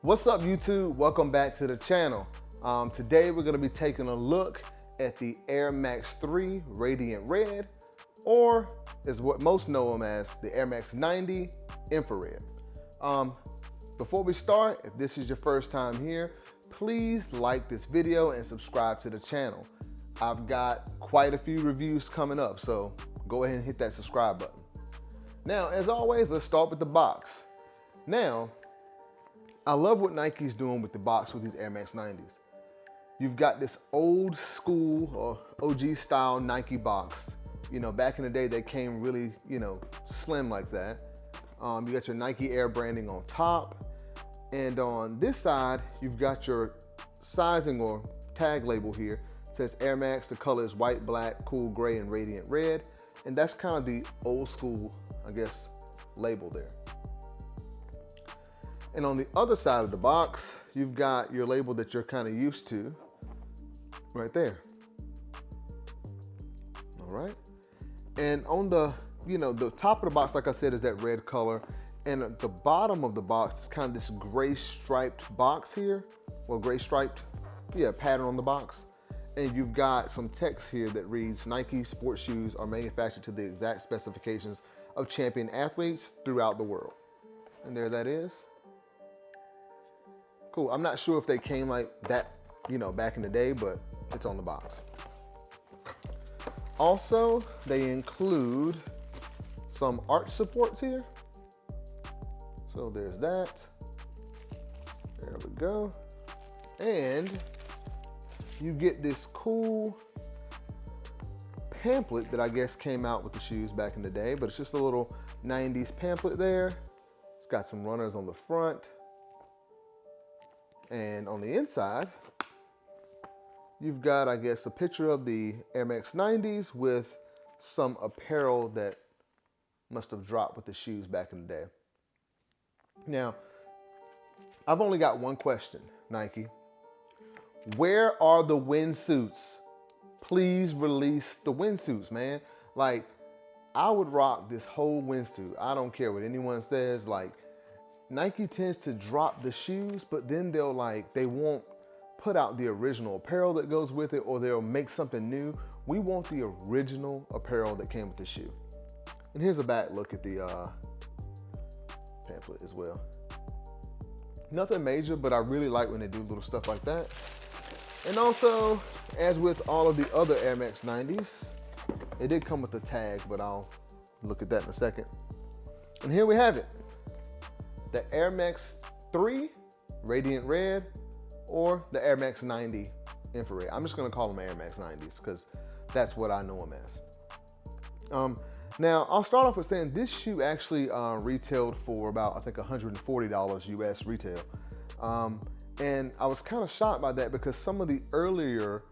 What's up, YouTube? Welcome back to the channel. Today we're going to be taking a look at the Airmax 3 Radiant Red, or is what most know them as the Airmax 90 Infrared. Before we start, if this is your first time here, please like this video and subscribe to the channel. I've got quite a few reviews coming up, so go ahead and hit that subscribe button. Now, as always, let's start with the box. Now, I love what Nike's doing with the box with these Air Max 90s. You've got this old school or OG style Nike box. You know, back in the day, they came really, slim like that. You got your Nike Air branding on top. And on this side, you've got your sizing or tag label here. It says Air Max, the color is white, black, cool gray, and radiant red. And that's kind of the old school, I guess, label there. And on the other side of the box, you've got your label that you're kind of used to right there. All right. And on the, the top of the box, like I said, is that red color. And at the bottom of the box is kind of this gray striped box here. Well, gray striped, pattern on the box. And you've got some text here that reads, Nike sports shoes are manufactured to the exact specifications of champion athletes throughout the world. And there that is. Cool. I'm not sure if they came like that, back in the day, but it's on the box. Also, they include some arch supports here. So there's that. There we go. And you get this cool pamphlet that I guess came out with the shoes back in the day, but it's just a little 90s pamphlet there. It's got some runners on the front. And on the inside, you've got, I guess, a picture of the Air Max 90s with some apparel that must have dropped with the shoes back in the day. Now, I've only got one question, Nike. Where are the windsuits? Please release the windsuits, man. Like, I would rock this whole windsuit. I don't care what anyone says. Like, Nike tends to drop the shoes, but then they won't put out the original apparel that goes with it, or they'll make something new. We want the original apparel that came with the shoe. And here's a back look at the pamphlet as well. Nothing major, but I really like when they do little stuff like that. And also, as with all of the other Air Max 90s, it did come with a tag, but I'll look at that in a second. And here we have it. The Air Max 3 Radiant Red, or the Air Max 90 Infrared. I'm just gonna call them Air Max 90s because that's what I know them as. Now, I'll start off with saying this shoe actually retailed for about, I think, $140 US retail. And I was kind of shocked by that because some of the earlier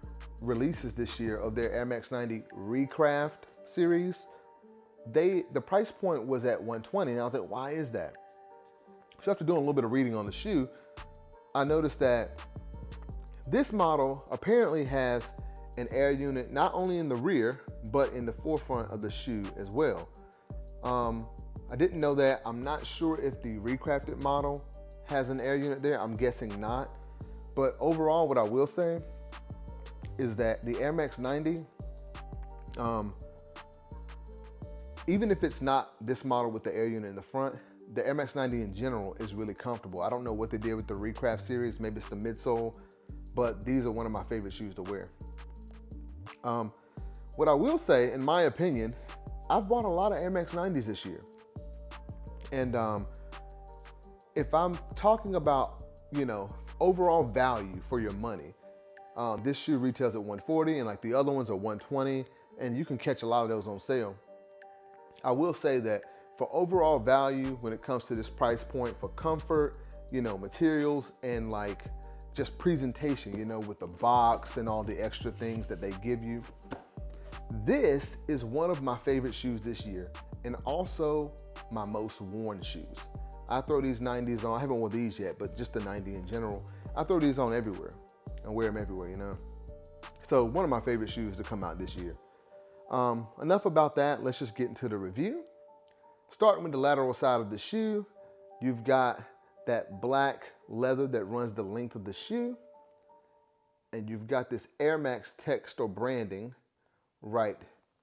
releases this year of their Air Max 90 Recraft series, the price point was at $120, and I was like, why is that? So after doing a little bit of reading on the shoe, I noticed that this model apparently has an air unit not only in the rear, but in the forefront of the shoe as well. I didn't know that. I'm not sure if the recrafted model has an air unit there. I'm guessing not. But overall, what I will say is that the Air Max 90, even if it's not this model with the air unit in the front, the Air Max 90 in general is really comfortable. I don't know what they did with the Recraft series. Maybe it's the midsole, but these are one of my favorite shoes to wear. What I will say, in my opinion, I've bought a lot of Air Max 90s this year. And if I'm talking about, overall value for your money, this shoe retails at $140 and like the other ones are $120, and you can catch a lot of those on sale. I will say that for overall value, when it comes to this price point, for comfort, materials, and like just presentation, with the box and all the extra things that they give you, this is one of my favorite shoes this year, and also my most worn shoes. I throw these 90s on. I haven't worn these yet, but just the 90 in general. I throw these on everywhere and wear them everywhere, So one of my favorite shoes to come out this year. Enough about that. Let's just get into the review. Starting with the lateral side of the shoe, you've got that black leather that runs the length of the shoe. And you've got this Airmax text or branding right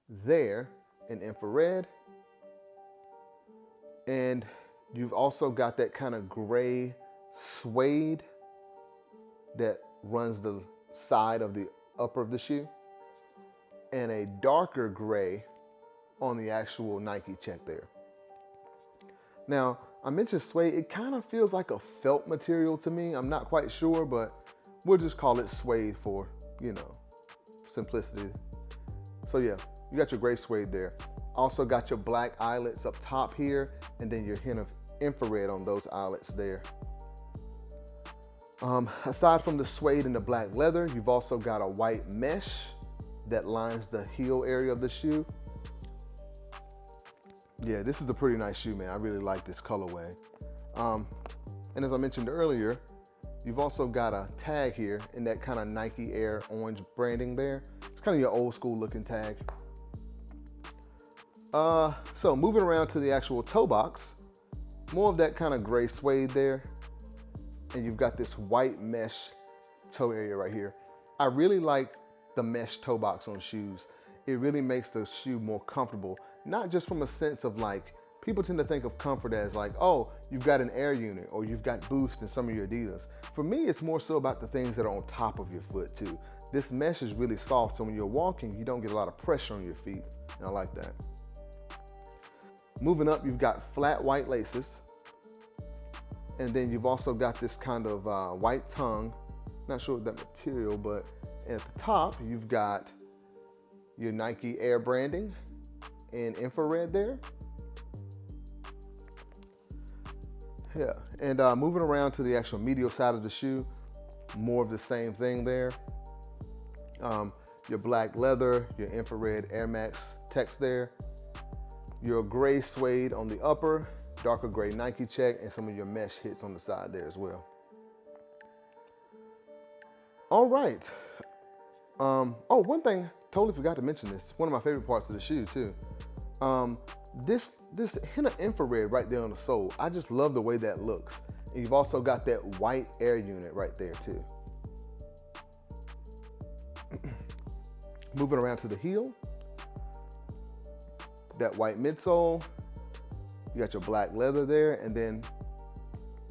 there in infrared. And you've also got that kind of gray suede that runs the side of the upper of the shoe, and a darker gray on the actual Nike check there. Now, I mentioned suede. It kind of feels like a felt material to me. I'm not quite sure, but we'll just call it suede for, simplicity. So yeah, you got your gray suede there. Also got your black eyelets up top here, and then your hint of infrared on those eyelets there. Aside from the suede and the black leather, you've also got a white mesh that lines the heel area of the shoe. Yeah, this is a pretty nice shoe, man. I really like this colorway. And as I mentioned earlier, you've also got a tag here in that kind of Nike Air orange branding there. It's kind of your old school looking tag. So moving around to the actual toe box, more of that kind of gray suede there. And you've got this white mesh toe area right here. I really like the mesh toe box on shoes. It really makes the shoe more comfortable, not just from a sense of like, people tend to think of comfort as like, oh, you've got an Air unit or you've got Boost in some of your Adidas. For me, it's more so about the things that are on top of your foot too. This mesh is really soft, so when you're walking, you don't get a lot of pressure on your feet, and I like that. Moving up, you've got flat white laces. And then you've also got this kind of white tongue. Not sure what that material, but at the top, you've got your Nike Air branding in infrared there. Yeah, and moving around to the actual medial side of the shoe, more of the same thing there. Your black leather, your infrared Airmax text there. Your gray suede on the upper, darker gray Nike check, and some of your mesh hits on the side there as well. All right. Oh, one thing, totally forgot to mention this. One of my favorite parts of the shoe too. This hint of infrared right there on the sole. I just love the way that looks. And you've also got that white Air unit right there too. Moving around to the heel, that white midsole. You got your black leather there, and then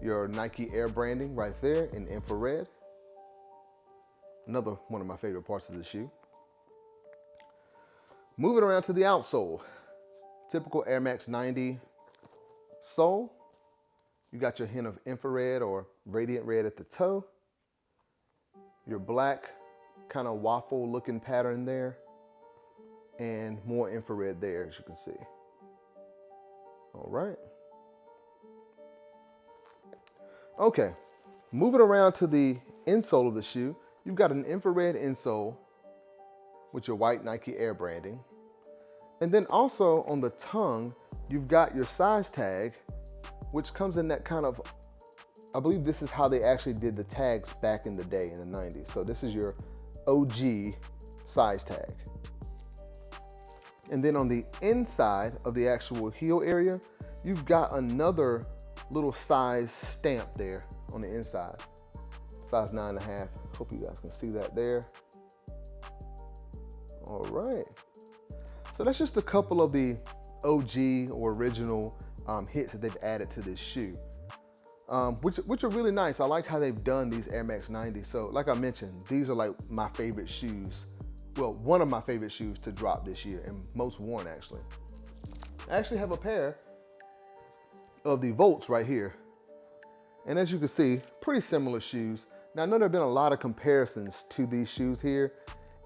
your Nike Air branding right there in infrared. Another one of my favorite parts of the shoe. Moving around to the outsole. Typical Air Max 90 sole. You got your hint of infrared or radiant red at the toe. Your black kind of waffle looking pattern there. And more infrared there, as you can see. All right. Okay, moving around to the insole of the shoe, you've got an infrared insole with your white Nike Air branding. And then also on the tongue, you've got your size tag, which comes in that kind of, I believe this is how they actually did the tags back in the day in the 90s. So this is your OG size tag. And then on the inside of the actual heel area, you've got another little size stamp there on the inside. Size 9.5. Hope you guys can see that there. All right. So that's just a couple of the OG or original hits that they've added to this shoe, which are really nice. I like how they've done these Air Max 90. So like I mentioned, these are like my favorite shoes. Well, one of my favorite shoes to drop this year and most worn actually. I actually have a pair of the Volts right here. And as you can see, pretty similar shoes. Now I know there have been a lot of comparisons to these shoes here.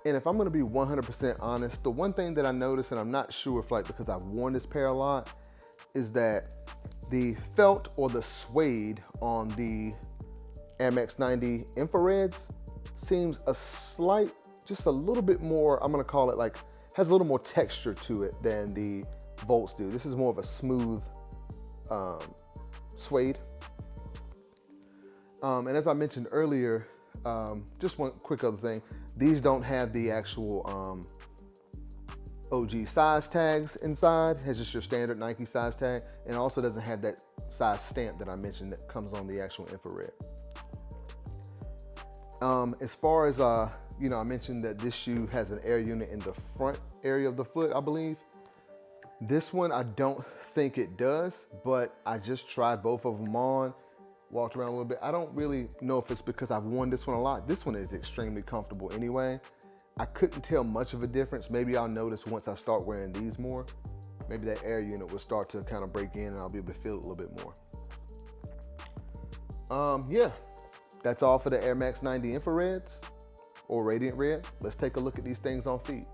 And if I'm gonna be 100% honest, the one thing that I noticed, and I'm not sure if like because I've worn this pair a lot, is that the felt or the suede on the Air Max 90 infrareds seems a slight, just a little bit more, I'm gonna call it like, has a little more texture to it than the Volts do. This is more of a smooth suede. And as I mentioned earlier, just one quick other thing, these don't have the actual OG size tags inside. It has just your standard Nike size tag, and also doesn't have that size stamp that I mentioned that comes on the actual infrared. As far as, you know, I mentioned that this shoe has an air unit in the front area of the foot, I believe. This one, I don't think it does, but I just tried both of them on, walked around a little bit. I don't really know if it's because I've worn this one a lot. This one is extremely comfortable anyway. I couldn't tell much of a difference. Maybe I'll notice once I start wearing these more. Maybe that air unit will start to kind of break in and I'll be able to feel it a little bit more. Yeah, that's all for the Air Max 90 Infrareds or Radiant Red. Let's take a look at these things on feet.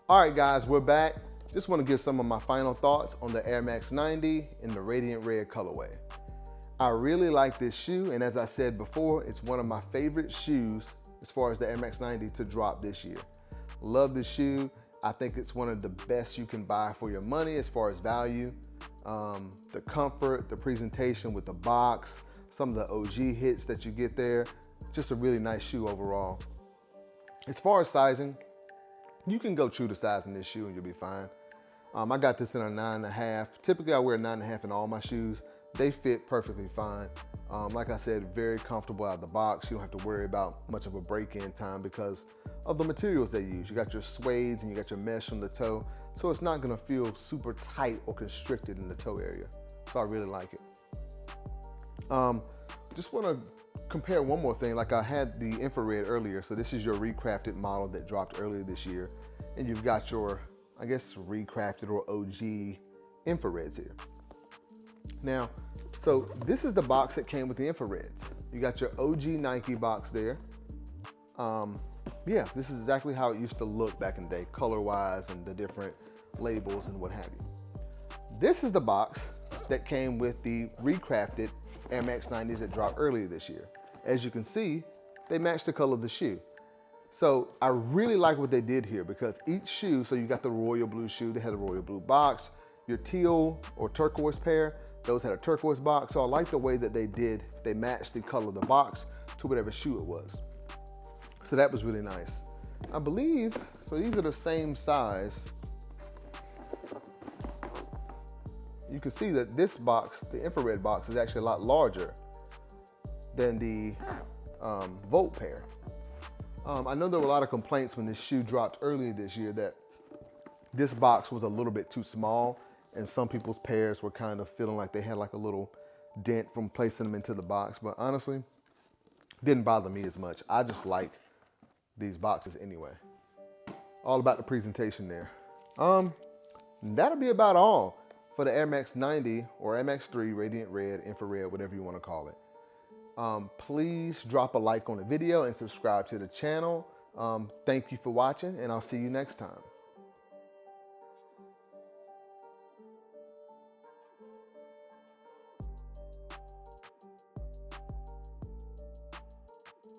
All right, guys, we're back. Just want to give some of my final thoughts on the Air Max 90 in the Radiant Red colorway. I really like this shoe, and as I said before, it's one of my favorite shoes as far as the Air Max 90 to drop this year. Love this shoe. I think it's one of the best you can buy for your money as far as value. The comfort, the presentation with the box, some of the OG hits that you get there, just a really nice shoe overall. As far as sizing, you can go true to size in this shoe and you'll be fine. I got this in a 9.5. Typically I wear a 9.5 in all my shoes. They fit perfectly fine. Like I said, very comfortable out of the box. You don't have to worry about much of a break-in time because of the materials they use. You got your suedes and you got your mesh on the toe. So it's not gonna feel super tight or constricted in the toe area. So I really like it. Just wanna compare one more thing. Like I had the infrared earlier, so this is your recrafted model that dropped earlier this year, and you've got your, I guess, recrafted or OG infrareds here. Now, so this is the box that came with the infrareds. You got your OG Nike box there. Yeah, this is exactly how it used to look back in the day, color-wise and the different labels and what have you. This is the box that came with the recrafted Air Max 90s that dropped earlier this year. As you can see, they match the color of the shoe. So I really like what they did here because each shoe, so you got the royal blue shoe, they had a royal blue box, your teal or turquoise pair, those had a turquoise box. So I like the way that they matched the color of the box to whatever shoe it was. So that was really nice. I believe, so these are the same size. You can see that this box, the infrared box, is actually a lot larger than the Volt pair. I know there were a lot of complaints when this shoe dropped earlier this year that this box was a little bit too small and some people's pairs were kind of feeling like they had like a little dent from placing them into the box, but honestly, didn't bother me as much. I just like these boxes anyway. All about the presentation there. That'll be about all for the Air Max 90 or Air Max 3 Radiant Red, Infrared, whatever you want to call it. Please drop a like on the video and subscribe to the channel. Thank you for watching, and I'll see you next time.